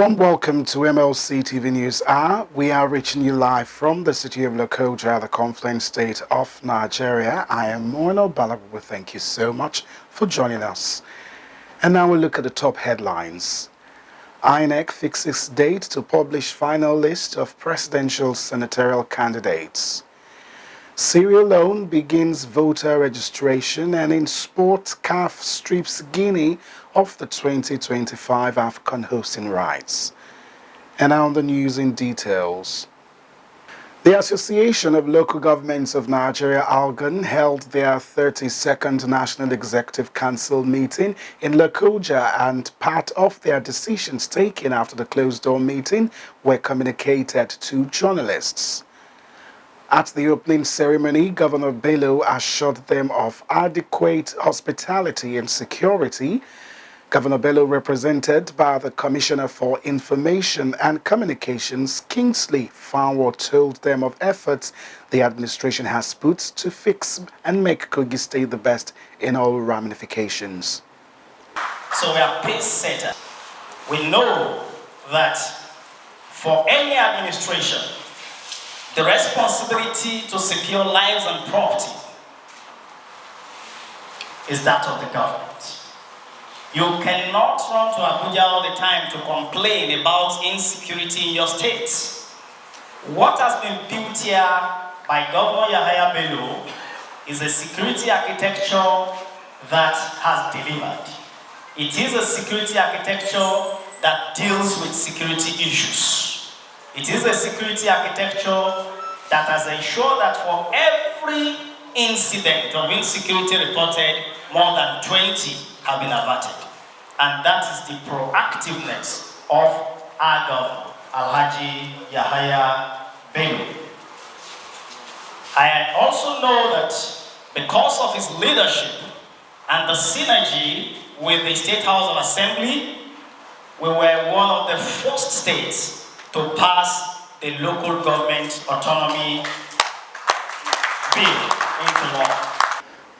warm welcome to MLC TV News Hour. We are reaching you live from the city of Lokoja, the confluent state of Nigeria. I am Moino Balabu. Thank you so much for joining us. And now we'll look at the top headlines. INEC fixes date to publish final list of presidential senatorial candidates. Sierra Leone begins voter registration, and in sport, CAF strips Guinea of the 2025 AFCON hosting rights. And now the news in details. The Association of Local Governments of Nigeria, AFCON, held their 32nd National Executive Council meeting in Lokoja, and part of their decisions taken after the closed-door meeting were communicated to journalists. At the opening ceremony, Governor Bello assured them of adequate hospitality and security. Governor Bello, represented by the Commissioner for Information and Communications, Kingsley Fanwo, told them of efforts the administration has put to fix and make Kogi State the best in all ramifications. So we are pace setter. We know that for any administration, the responsibility to secure lives and property is that of the government. You cannot run to Abuja all the time to complain about insecurity in your state. What has been built here by Governor Yahaya Bello is a security architecture that has delivered. It is a security architecture that deals with security issues. It is a security architecture that has ensured that for every incident of insecurity reported, more than 20 have been averted. And that is the proactiveness of our governor, Alhaji Yahaya Bello. I also know that because of his leadership and the synergy with the State House of Assembly, we were one of the first states to pass the local government autonomy bill into law.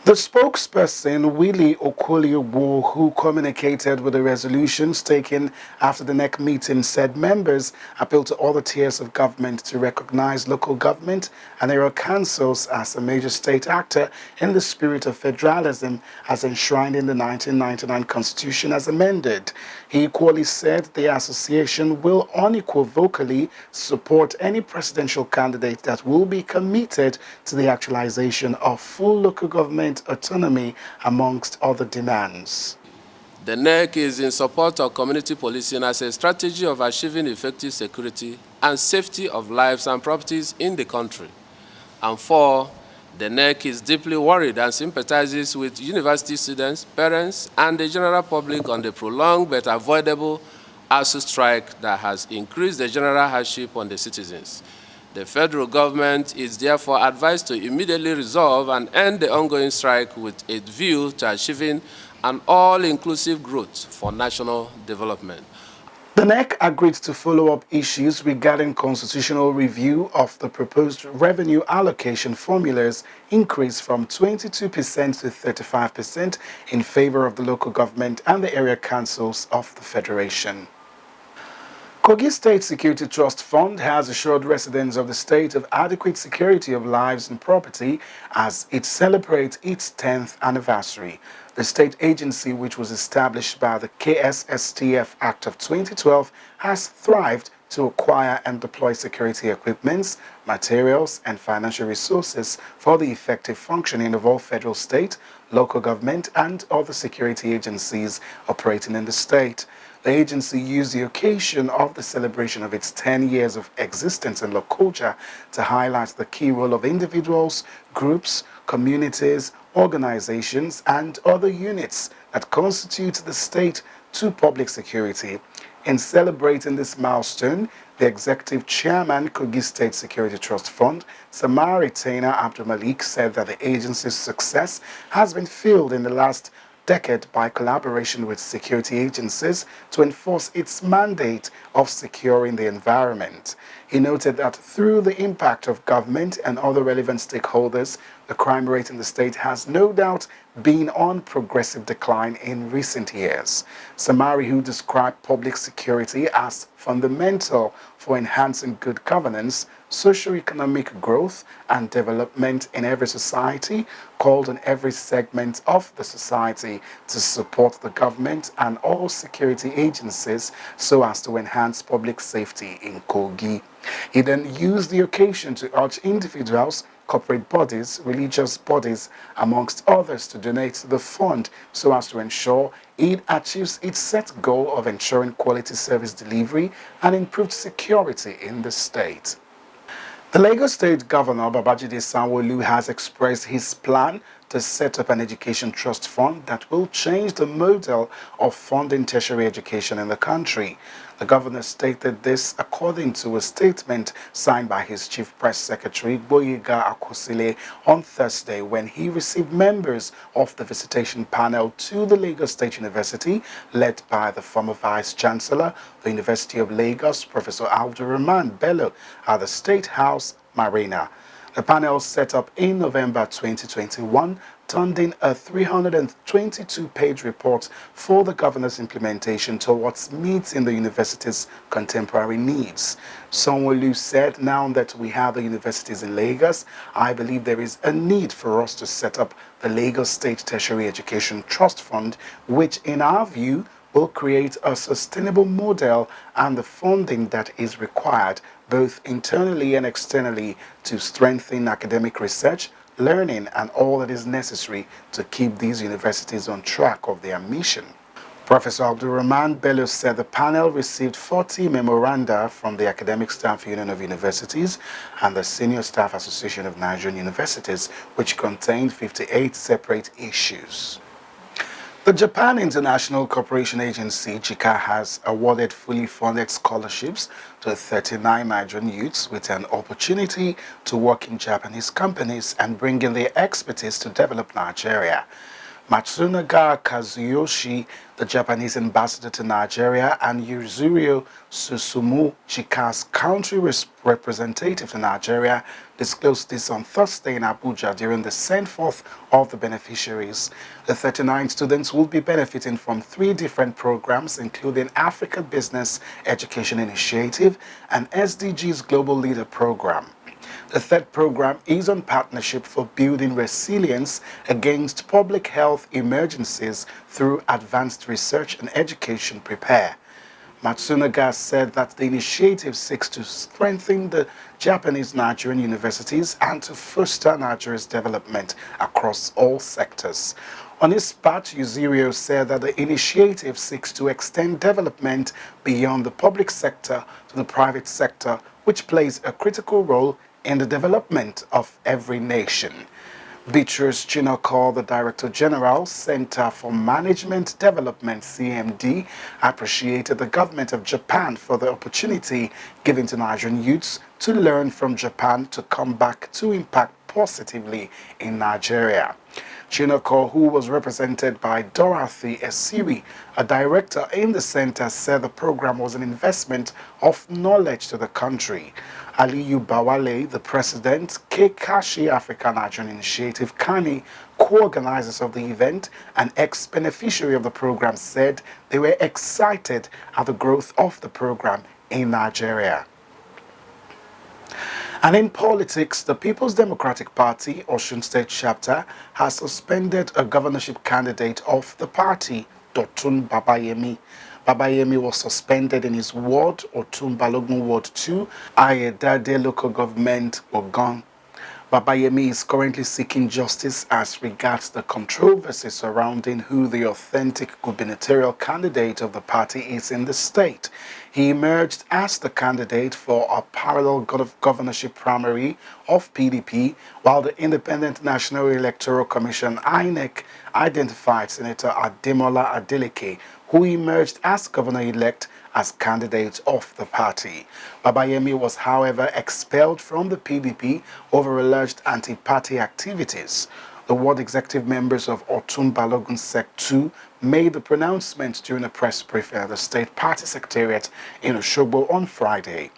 The spokesperson, Willie Okoliogbo, who communicated with the resolutions taken after the NEC meeting, said members appealed to all the tiers of government to recognize local government and area councils as a major state actor in the spirit of federalism as enshrined in the 1999 Constitution as amended. He equally said the association will unequivocally support any presidential candidate that will be committed to the actualization of full local government autonomy, amongst other demands. The NEC is in support of community policing as a strategy of achieving effective security and safety of lives and properties in the country. And 4, the NEC is deeply worried and sympathizes with university students, parents, and the general public on the prolonged but avoidable ASU strike that has increased the general hardship on the citizens. The federal government is therefore advised to immediately resolve and end the ongoing strike with a view to achieving an all-inclusive growth for national development. The NEC agreed to follow up issues regarding constitutional review of the proposed revenue allocation formulas increase from 22% to 35% in favor of the local government and the area councils of the Federation. Kogi State Security Trust Fund has assured residents of the state of adequate security of lives and property as it celebrates its 10th anniversary. The state agency, which was established by the KSSTF Act of 2012, has thrived to acquire and deploy security equipments, materials, and financial resources for the effective functioning of all federal, state, local government, and other security agencies operating in the state. The agency used the occasion of the celebration of its 10 years of existence in Lokoja to highlight the key role of individuals, groups, communities, organizations, and other units that constitute the state to public security. In celebrating this milestone, the Executive Chairman, Kogi State Security Trust Fund, Samari Taina Abdul Malik, said that the agency's success has been fueled in the last decade by collaboration with security agencies to enforce its mandate of securing the environment. He noted that through the impact of government and other relevant stakeholders, the crime rate in the state has no doubt been on progressive decline in recent years. Samari, who described public security as fundamental for enhancing good governance, socio-economic growth and development in every society, called on every segment of the society to support the government and all security agencies so as to enhance public safety in Kogi. He then used the occasion to urge individuals, corporate bodies, religious bodies, amongst others, to donate to the fund so as to ensure it achieves its set goal of ensuring quality service delivery and improved security in the state. The Lagos State Governor Babajide SANWO-OLU has expressed his plan to set up an education trust fund that will change the model of funding tertiary education in the country. The governor stated this according to a statement signed by his chief press secretary, Boyega Akosile, on Thursday when he received members of the visitation panel to the Lagos State University, led by the former Vice Chancellor, the University of Lagos, Professor Abdulrahman Bello, at the State House Marina. The panel set up in November 2021 turned in a 322-page report for the governor's implementation towards meeting the university's contemporary needs. SANWO-OLU said, now that we have the universities in Lagos, I believe there is a need for us to set up the Lagos State Tertiary Education Trust Fund, which in our view will create a sustainable model and the funding that is required both internally and externally to strengthen academic research, learning and all that is necessary to keep these universities on track of their mission. Professor Abdulrahman Bello said the panel received 40 memoranda from the Academic Staff Union of Universities and the Senior Staff Association of Nigerian Universities, which contained 58 separate issues. The Japan International Cooperation Agency, JICA, has awarded fully funded scholarships to 39 Nigerian youths with an opportunity to work in Japanese companies and bring in their expertise to develop Nigeria. Matsunaga Kazuyoshi, the Japanese ambassador to Nigeria, and Yuzuru Susumu, JICA's country representative to Nigeria, disclosed this on Thursday in Abuja during the send-forth of the beneficiaries. The 39 students will be benefiting from 3 different programs, including Africa Business Education Initiative and SDG's Global Leader Program. The third program is on partnership for building resilience against public health emergencies through advanced research and education prepare. Matsunaga said that the initiative seeks to strengthen the Japanese Nigerian universities and to foster Nigeria's development across all sectors. On his part, Yuzuru said that the initiative seeks to extend development beyond the public sector to the private sector, which plays a critical role in the development of every nation. Beatrice Chinoko, the Director General, Center for Management Development, CMD, appreciated the government of Japan for the opportunity given to Nigerian youths to learn from Japan to come back to impact positively in Nigeria. Chinoko, who was represented by Dorothy Esiri, a director in the center, said the program was an investment of knowledge to the country. Aliyu Bawale, the president, Kekashi African Nigerian Initiative, Kani, co-organizers of the event and ex-beneficiary of the program, said they were excited at the growth of the program in Nigeria. And in politics, the People's Democratic Party, Osun State Chapter, has suspended a governorship candidate of the party, Dotun Babayemi. Babayemi was suspended in his ward, Otun Balogun Ward 2, Ayedade Local Government, Ogun. Babayemi is currently seeking justice as regards the controversy surrounding who the authentic gubernatorial candidate of the party is in the state. He emerged as the candidate for a parallel governorship primary of PDP, while the Independent National Electoral Commission, INEC, identified Senator Ademola Adeleke, who emerged as governor-elect as candidate of the party. Babayemi was, however, expelled from the PDP over alleged anti-party activities. The ward executive members of Otun Balogun Sect 2 made the pronouncement during a press briefing at the state party secretariat in Osogbo on Friday.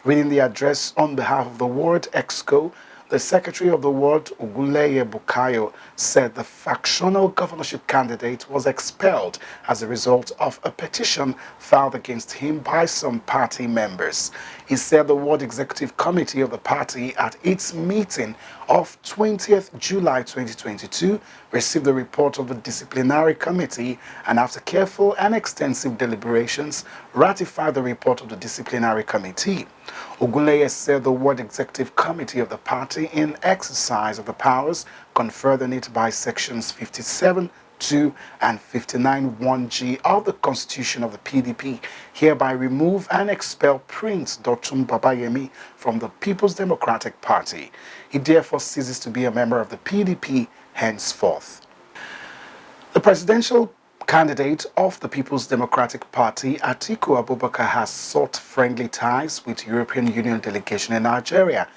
Reading the address on behalf of the ward exco, The Secretary of the Ward, Ogunleye Bukayo, said the factional governorship candidate was expelled as a result of a petition filed against him by some party members. He said the Ward Executive Committee of the party at its meeting of 20th July 2022 received the report of the disciplinary committee and after careful and extensive deliberations ratified the report of the disciplinary committee. Ogunleye said the Ward Executive Committee of the party, in exercise of the powers conferred on it by sections 57(2) and 59(1)(g) of the Constitution of the PDP, hereby remove and expel Prince Dotun Babayemi from the People's Democratic Party. He therefore ceases to be a member of the PDP henceforth. The presidential candidate of the People's Democratic Party, Atiku Abubakar, has sought friendly ties with European Union delegation in Nigeria.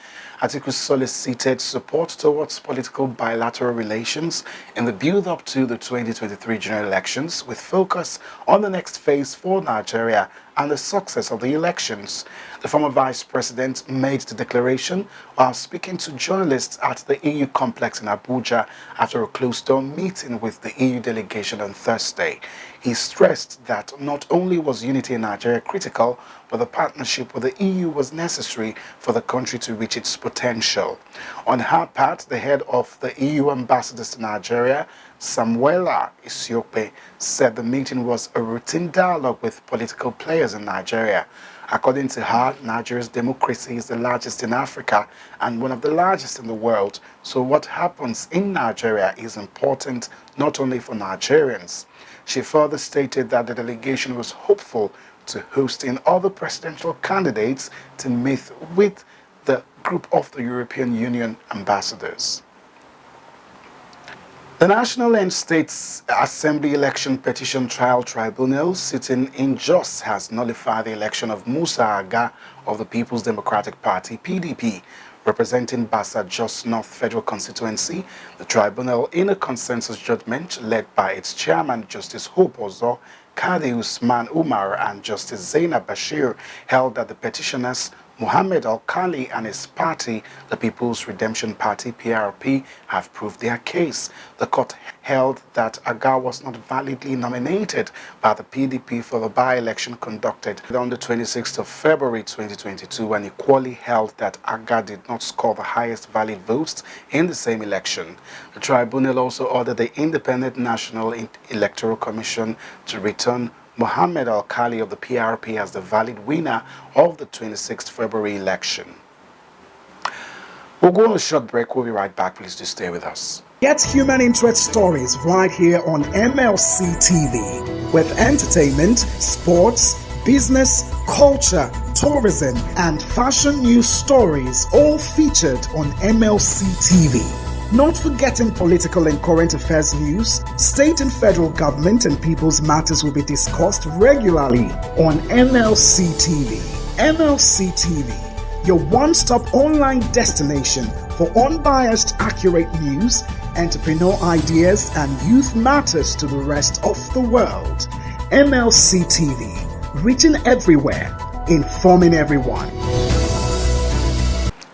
Atiku solicited support towards political bilateral relations in the build-up to the 2023 general elections, with focus on the next phase for Nigeria and the success of the elections. The former vice president made the declaration while speaking to journalists at the EU complex in Abuja after a closed-door meeting with the EU delegation on Thursday. He stressed that not only was unity in Nigeria critical, but the partnership with the EU was necessary for the country to reach its potential. On her part, the head of the EU ambassadors to Nigeria, Samuela Isiope, said the meeting was a routine dialogue with political players in Nigeria. According to her, Nigeria's democracy is the largest in Africa and one of the largest in the world. So what happens in Nigeria is important not only for Nigerians. She further stated that the delegation was hopeful to hosting other presidential candidates to meet with the group of the European Union ambassadors. The National and States Assembly Election Petition Trial Tribunal sitting in Jos has nullified the election of Musa Aga of the People's Democratic Party, PDP, representing Basa Jos North Federal Constituency. The tribunal, in a consensus judgment led by its chairman, Justice Hope Ozo, Kadi Usman Umar and Justice Zainab Bashir, held that the petitioners Muhammad Al-Khali and his party, the People's Redemption Party, PRP, have proved their case. The court held that Aga was not validly nominated by the PDP for the by-election conducted on the 26th of February 2022, and equally held that Aga did not score the highest valid votes in the same election. The tribunal also ordered the Independent National Electoral Commission to return Muhammad Al-Khali of the PRP as the valid winner of the 26th February election. We'll go on a short break. We'll be right back. Please do stay with us. Get human interest stories right here on MLC TV with entertainment, sports, business, culture, tourism, and fashion news stories all featured on MLC TV. Not forgetting political and current affairs news, state and federal government and people's matters will be discussed regularly on MLC TV. MLC TV, your one-stop online destination for unbiased, accurate news, entrepreneur ideas, and youth matters to the rest of the world. MLC TV, reaching everywhere, informing everyone.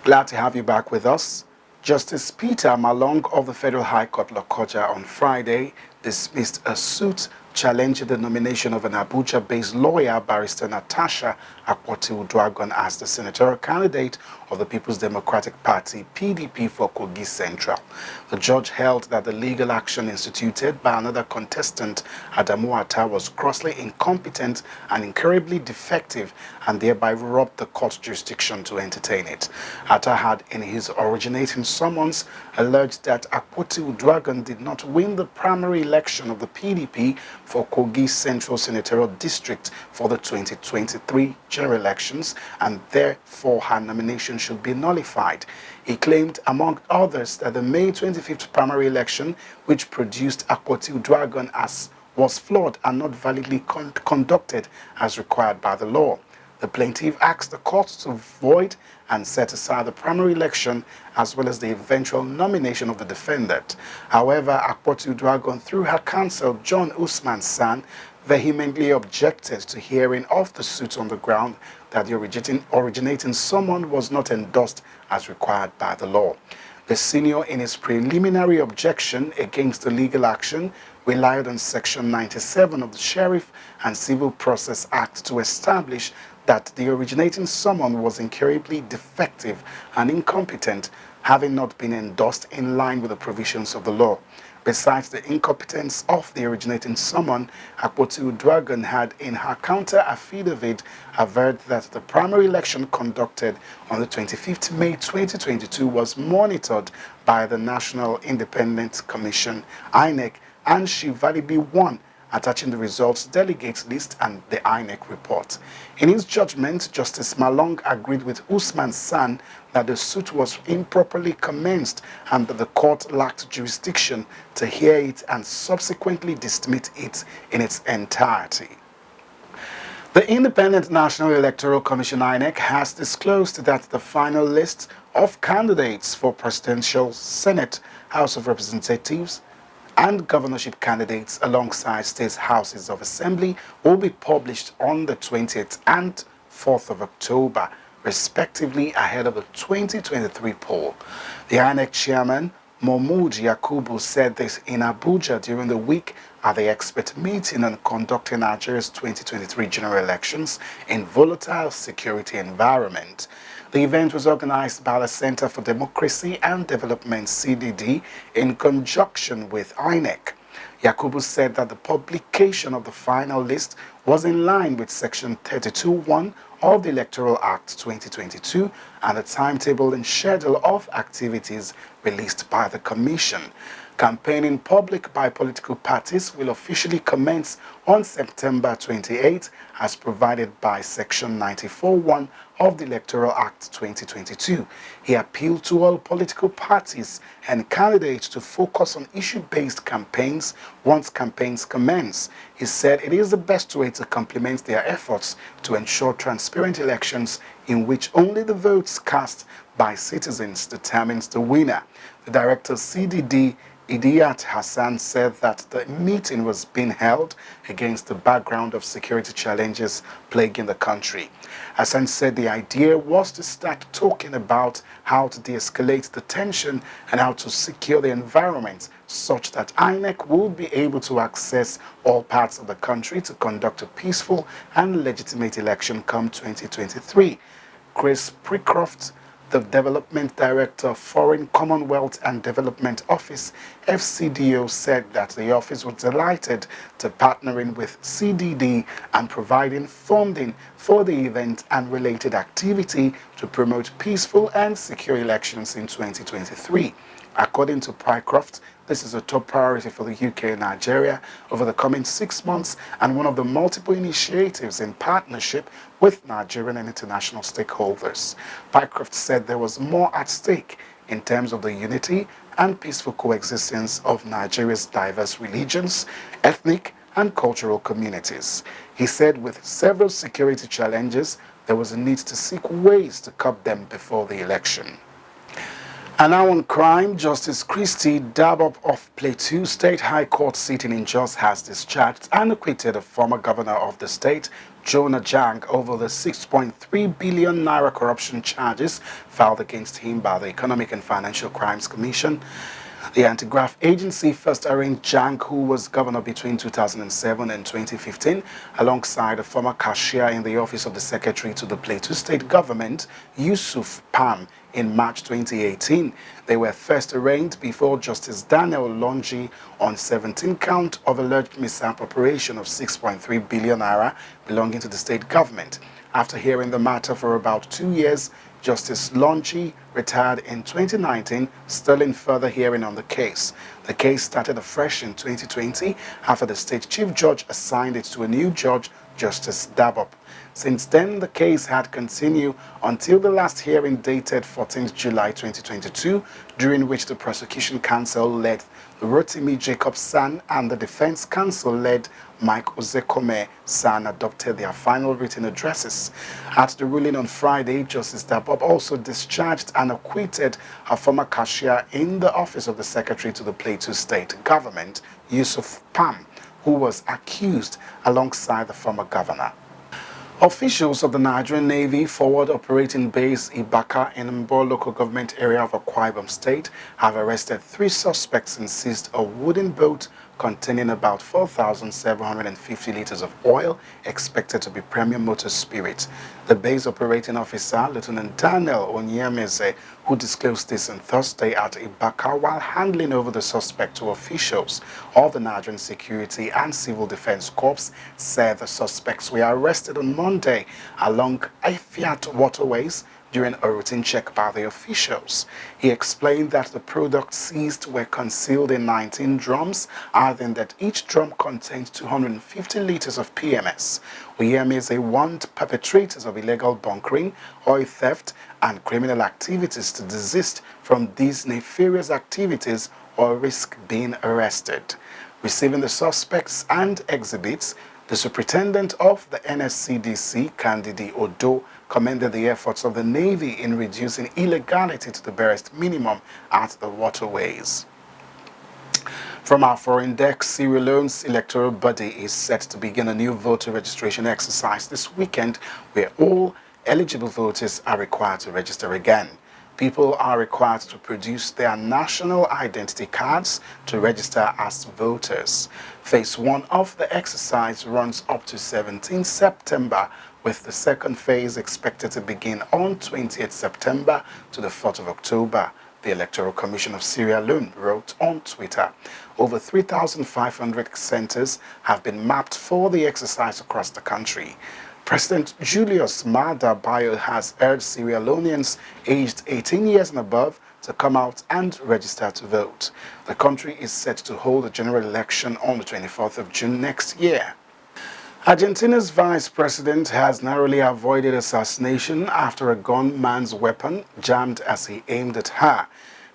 Glad to have you back with us. Justice Peter Malong of the Federal High Court Lokoja on Friday dismissed a suit challenging the nomination of an Abuja-based lawyer, Barrister Natasha Akpoti-Uduaghan, as the senatorial candidate of the People's Democratic Party, PDP, for Kogi Central. The judge held that the legal action instituted by another contestant, Adamu Atta, was grossly incompetent and incurably defective and thereby robbed the court's jurisdiction to entertain it. Atta had, in his originating summons, alleged that Akpoti-Uduaghan did not win the primary election of the PDP for Kogi Central Senatorial District for the 2023 general elections, and therefore her nomination should be nullified. He claimed, among others, that the May 25th primary election, which produced Akpoti-Uduaghan, was flawed and not validly conducted as required by the law. The plaintiff asked the court to void and set aside the primary election as well as the eventual nomination of the defendant. However, Akpoti-Uduaghan, through her counsel, John Usman San, vehemently objected to hearing of the suit on the ground that the originating summon was not endorsed as required by the law. The senior, in his preliminary objection against the legal action, relied on Section 97 of the Sheriff and Civil Process Act to establish that the originating summons was incurably defective and incompetent, having not been endorsed in line with the provisions of the law. Besides the incompetence of the originating summons, Akpotu Dragon had in her counter affidavit averred that the primary election conducted on the 25th May 2022 was monitored by the National Independent Commission, INEC, and she validly won, attaching the results, delegates list, and the INEC report. In his judgment, Justice Malong agreed with Usman San that the suit was improperly commenced and that the court lacked jurisdiction to hear it and subsequently dismissed it in its entirety. The Independent National Electoral Commission INEC has disclosed that the final list of candidates for Presidential, Senate, House of Representatives, and governorship candidates alongside state houses of assembly will be published on the 20th and 4th of October, respectively, ahead of the 2023 poll. The INEC chairman, Mahmood Yakubu, said this in Abuja during the week at the expert meeting on conducting Nigeria's 2023 general elections in volatile security environment. The event was organized by the Center for Democracy and Development, CDD, in conjunction with INEC. Yakubu said that the publication of the final list was in line with Section 32(1) of the Electoral Act 2022 and the timetable and schedule of activities released by the Commission. Campaigning public by political parties will officially commence on September 28 as provided by Section 94(1) of the Electoral Act 2022. He appealed to all political parties and candidates to focus on issue-based campaigns once campaigns commence. He said it is the best way to complement their efforts to ensure transparent elections in which only the votes cast by citizens determines the winner. The director CDD, Idiyat Hassan, said that the meeting was being held against the background of security challenges plaguing the country. Hassan said the idea was to start talking about how to de-escalate the tension and how to secure the environment such that INEC will be able to access all parts of the country to conduct a peaceful and legitimate election come 2023. Chris Precroft, the Development Director of Foreign Commonwealth and Development Office, FCDO, said that the office was delighted to partnering with CDD and providing funding for the event and related activity to promote peaceful and secure elections in 2023. According to Pycroft, this is a top priority for the UK and Nigeria over the coming 6 months and one of the multiple initiatives in partnership with Nigerian and international stakeholders. Pycroft said there was more at stake in terms of the unity and peaceful coexistence of Nigeria's diverse religions, ethnic and cultural communities. He said with several security challenges, there was a need to seek ways to curb them before the election. And now on crime, Justice Christy Dabop of Plateau State High Court sitting in Jos has discharged and acquitted a former governor of the state, Jonah Jang, over the 6.3 billion naira corruption charges filed against him by the Economic and Financial Crimes Commission. The anti-graft agency first arraigned Jang, who was governor between 2007 and 2015, alongside a former cashier in the office of the secretary to the Plateau State government, Yusuf Pam, in March 2018. They were first arraigned before Justice Daniel Longi on 17 count of alleged misappropriation of 6.3 billion naira belonging to the state government. After hearing the matter for about 2 years, Justice Longi retired in 2019, stalling further hearing on the case. The case started afresh in 2020 after the state chief judge assigned it to a new judge, Justice Dabop. Since then, the case had continued until the last hearing dated 14th July 2022, during which the prosecution counsel led Rotimi Jacob San and the defense counsel led Mike Ozekome San adopted their final written addresses. At the ruling on Friday, Justice Dabop also discharged and acquitted a former cashier in the office of the secretary to the Plateau State government, Yusuf Pam, who was accused alongside the former governor. Officials of the Nigerian Navy Forward Operating Base Ibaka in Mbo local government area of Akwa Ibom State have arrested 3 suspects and seized a wooden boat containing about 4,750 liters of oil expected to be premium motor spirit. The base operating officer, Lieutenant Daniel Onyemeze, who disclosed this on Thursday at Ibaka while handing over the suspect to officials of the Nigerian Security and Civil Defense Corps, said the suspects were arrested on Monday along Afiat waterways during a routine check by the officials. He explained that the products seized were concealed in 19 drums, adding that each drum contained 250 liters of PMS. Oyemeze warned perpetrators of illegal bunkering, oil theft, and criminal activities to desist from these nefarious activities or risk being arrested. Receiving the suspects and exhibits, the superintendent of the NSCDC, Candidi Odo, commended the efforts of the Navy in reducing illegality to the barest minimum at the waterways. From our foreign desk, Sierra Leone's electoral body is set to begin a new voter registration exercise this weekend where all eligible voters are required to register again. People are required to produce their national identity cards to register as voters. Phase 1 of the exercise runs up to 17 September, with the second phase expected to begin on 20th September to the 4th of October. The Electoral Commission of Sierra Leone wrote on Twitter. Over 3,500 centers have been mapped for the exercise across the country. President Julius Maada Bio has urged Sierra Leoneans aged 18 years and above to come out and register to vote. The country is set to hold a general election on the 24th of June next year. Argentina's vice president has narrowly avoided assassination after a gunman's weapon jammed as he aimed at her.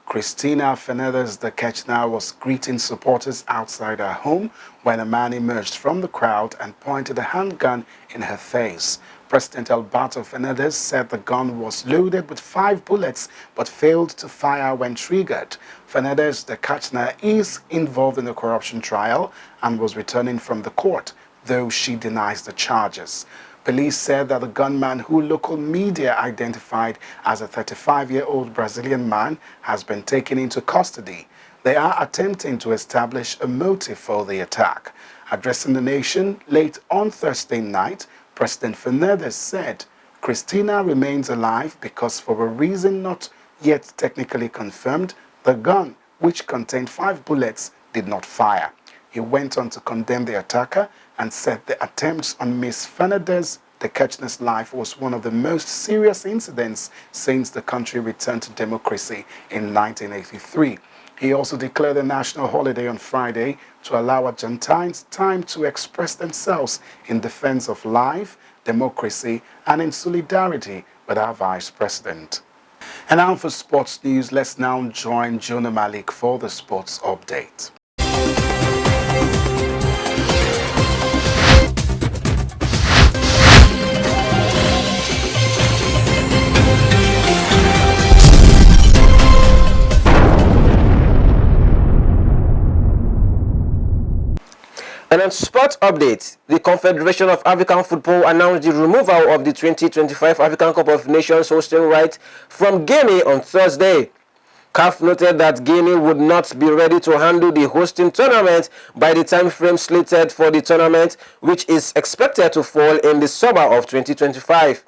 Cristina Fernandez de Kirchner was greeting supporters outside her home when a man emerged from the crowd and pointed a handgun in her face. President Alberto Fernandez said the gun was loaded with 5 bullets but failed to fire when triggered. Fernandez de Kirchner is involved in a corruption trial and was returning from the court, though she denies the charges. Police said that the gunman, who local media identified as a 35-year-old Brazilian man, has been taken into custody. They are attempting to establish a motive for the attack. Addressing the nation late on Thursday night, President Fernandez said Cristina remains alive because, for a reason not yet technically confirmed, the gun, which contained 5 bullets, did not fire. He went on to condemn the attacker and said the attempts on Ms. Fernandez de Kirchner's life was one of the most serious incidents since the country returned to democracy in 1983. He also declared a national holiday on Friday to allow Argentines time to express themselves in defense of life, democracy, and in solidarity with our vice president. And now for sports news, let's now join Jonah Malik for the sports update. And on sports updates, the Confederation of African Football announced the removal of the 2025 African Cup of Nations hosting right from Guinea on Thursday. CAF noted that Guinea would not be ready to handle the hosting tournament by the time frame slated for the tournament, which is expected to fall in the summer of 2025.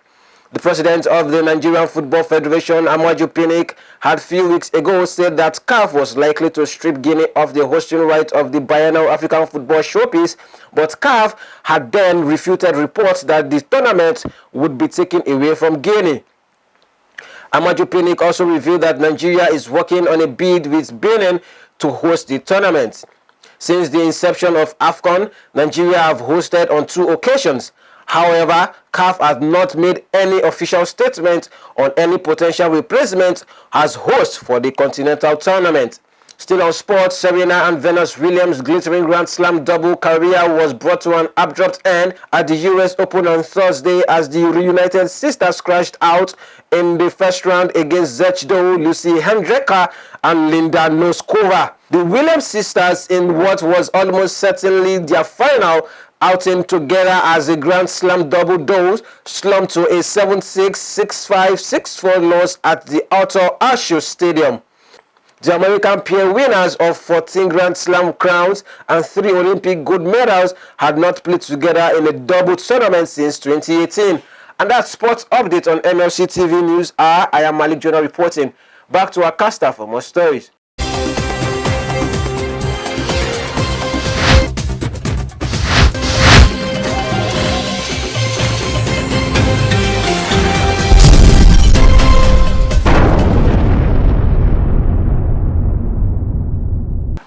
The president of the Nigerian Football Federation, Amaju Pinnick, had a few weeks ago said that CAF was likely to strip Guinea of the hosting right of the biennial African football showpiece, but CAF had then refuted reports that the tournament would be taken away from Guinea. Amaju Pinnick also revealed that Nigeria is working on a bid with Benin to host the tournament. Since the inception of AFCON, Nigeria have hosted on 2 occasions. However, CAF has not made any official statement on any potential replacement as host for the continental tournament. Still on sports, Serena and Venus Williams' glittering Grand Slam double career was brought to an abrupt end at the US Open on Thursday as the reunited sisters crashed out in the first round against Zechdo, Lucy Hendricka, and Linda Noskova. The Williams sisters, in what was almost certainly their final outing together as a Grand Slam double dose slumped to a 7-6, 6-5, 6-4 loss at the Arthur Ashe Stadium. The American pair winners of 14 Grand Slam crowns and 3 Olympic gold medals had not played together in a double tournament since 2018. And that's sports update on MLC TV News Hour. I am Malik Jonah reporting. Back to our caster for more stories.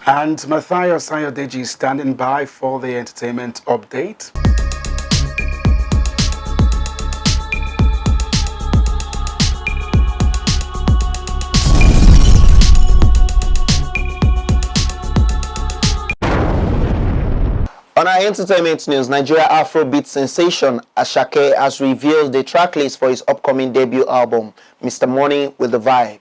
And Matthias Ayodeji is standing by for the entertainment update. On our entertainment news, Nigeria Afrobeat sensation Asake has revealed the tracklist for his upcoming debut album, Mr. Money with the Vibe.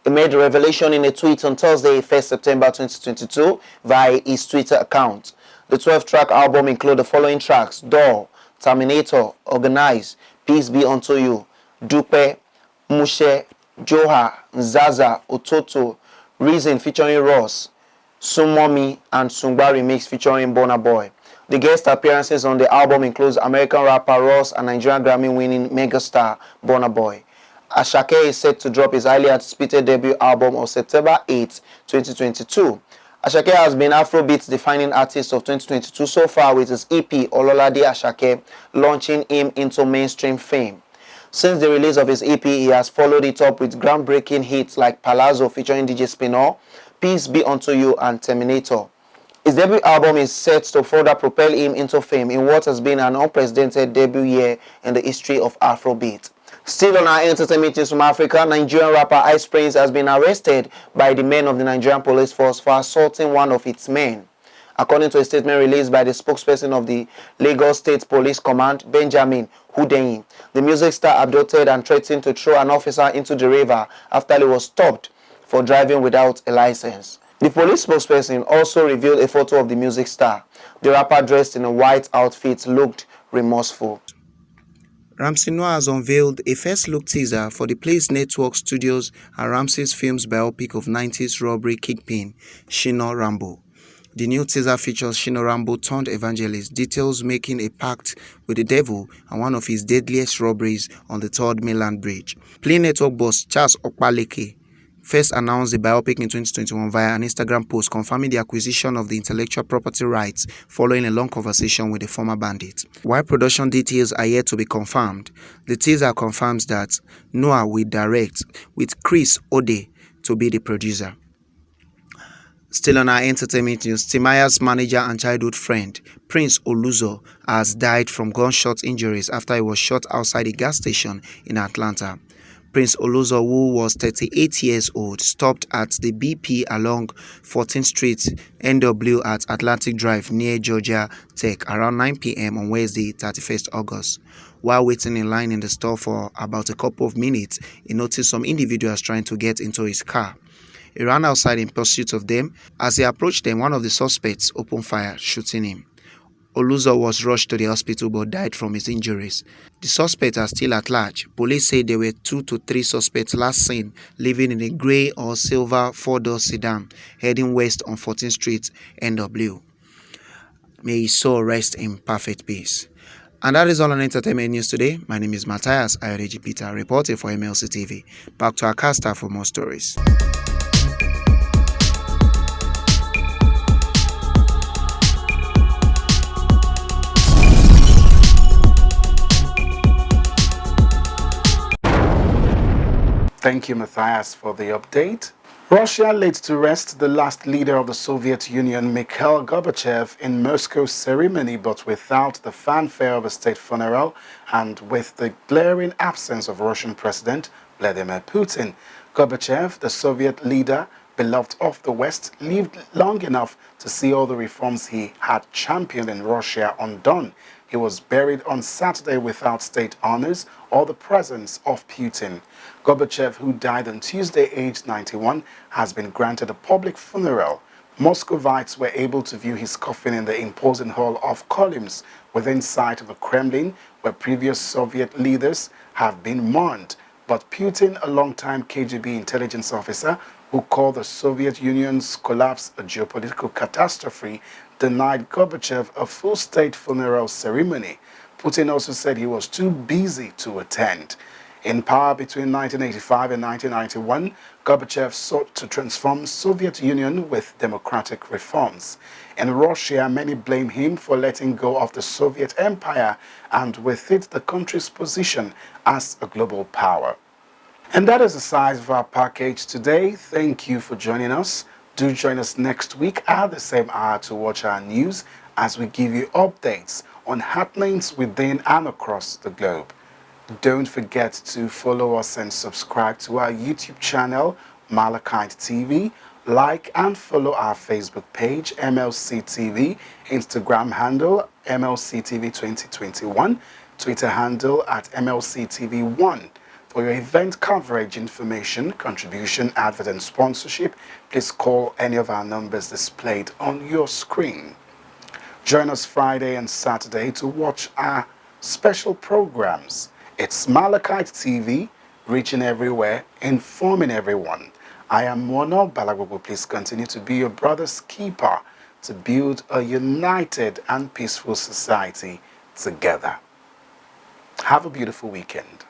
He made the revelation in a tweet on Thursday, 1st September 2022, via his Twitter account. The 12-track album includes the following tracks: Door, Terminator, Organize, Peace Be Unto You, Dupe, Mushe, Joha, Nzaza, Ototo, Reason featuring Ross, Sumomi, and Sungba Remix featuring Burna Boy. The guest appearances on the album includes American rapper Ross and Nigerian Grammy-winning megastar Burna Boy. Asake is set to drop his highly anticipated debut album on September 8, 2022. Asake has been Afrobeat's defining artist of 2022 so far, with his EP Ololade Asake launching him into mainstream fame. Since the release of his EP, he has followed it up with groundbreaking hits like Palazzo featuring DJ Spinall, Peace Be Unto You, and Terminator. His debut album is set to further propel him into fame in what has been an unprecedented debut year in the history of Afrobeat. Still on our entertainment news from Africa, Nigerian rapper Ice Prince has been arrested by the men of the Nigerian police force for assaulting one of its men. According to a statement released by the spokesperson of the Lagos State Police Command, Benjamin Hundeyin, the music star abducted and threatened to throw an officer into the river after he was stopped for driving without a license. The police spokesperson also revealed a photo of the music star. The rapper, dressed in a white outfit, looked remorseful. Ramsey Noah has unveiled a first-look teaser for the Place Network Studios and Ramsey's Films biopic of 90s robbery kingpin Shina Rambo. The new teaser features Shina Rambo turned evangelist, details making a pact with the devil and one of his deadliest robberies on the 3rd Mainland Bridge. Play Network boss Charles Okpaleke first announced the biopic in 2021 via an Instagram post confirming the acquisition of the intellectual property rights following a long conversation with the former bandit. While production details are yet to be confirmed, the teaser confirms that Noah will direct, with Chris Ode to be the producer. Still on our entertainment news, Timaya's manager and childhood friend, Prince Oluzo, has died from gunshot injuries after he was shot outside a gas station in Atlanta. Prince Oluzo, who was 38 years old, stopped at the BP along 14th Street, NW at Atlantic Drive near Georgia Tech around 9 p.m. on Wednesday, 31st August. While waiting in line in the store for about a couple of minutes, he noticed some individuals trying to get into his car. He ran outside in pursuit of them. As he approached them, one of the suspects opened fire, shooting him. Oluzo was rushed to the hospital but died from his injuries. The suspects are still at large. Police say there were 2 to 3 suspects last seen living in a grey or silver 4-door sedan heading west on 14th Street, NW. May his soul rest in perfect peace. And that is all on entertainment news today. My name is Matthias Ayodeji Peter, reporting for MLC TV. Back to our caster for more stories. Thank you, Matthias, for the update. Russia laid to rest the last leader of the Soviet Union, Mikhail Gorbachev, in Moscow's ceremony, but without the fanfare of a state funeral and with the glaring absence of Russian President Vladimir Putin. Gorbachev, the Soviet leader, beloved of the West, lived long enough to see all the reforms he had championed in Russia undone. He was buried on Saturday without state honors or the presence of Putin. Gorbachev, who died on Tuesday aged 91, has been granted a public funeral. Muscovites were able to view his coffin in the imposing hall of columns within sight of the Kremlin, where previous Soviet leaders have been mourned. But Putin, a longtime KGB intelligence officer who called the Soviet Union's collapse a geopolitical catastrophe, denied Gorbachev a full state funeral ceremony. Putin also said he was too busy to attend. In power between 1985 and 1991, Gorbachev sought to transform Soviet Union with democratic reforms. In Russia, many blame him for letting go of the Soviet Empire and with it the country's position as a global power. And that is the size of our package today. Thank you for joining us. Do join us next week at the same hour to watch our news as we give you updates on happenings within and across the globe. Don't forget to follow us and subscribe to our YouTube channel, Malachite TV. Like and follow our Facebook page, MLC TV, Instagram handle, MLC TV 2021, Twitter handle at MLC TV 1. For your event coverage information, contribution, advert and sponsorship, please call any of our numbers displayed on your screen. Join us Friday and Saturday to watch our special programs. It's Malachite TV, reaching everywhere, informing everyone. I am Mono Balagbogo. Please continue to be your brother's keeper to build a united and peaceful society together. Have a beautiful weekend.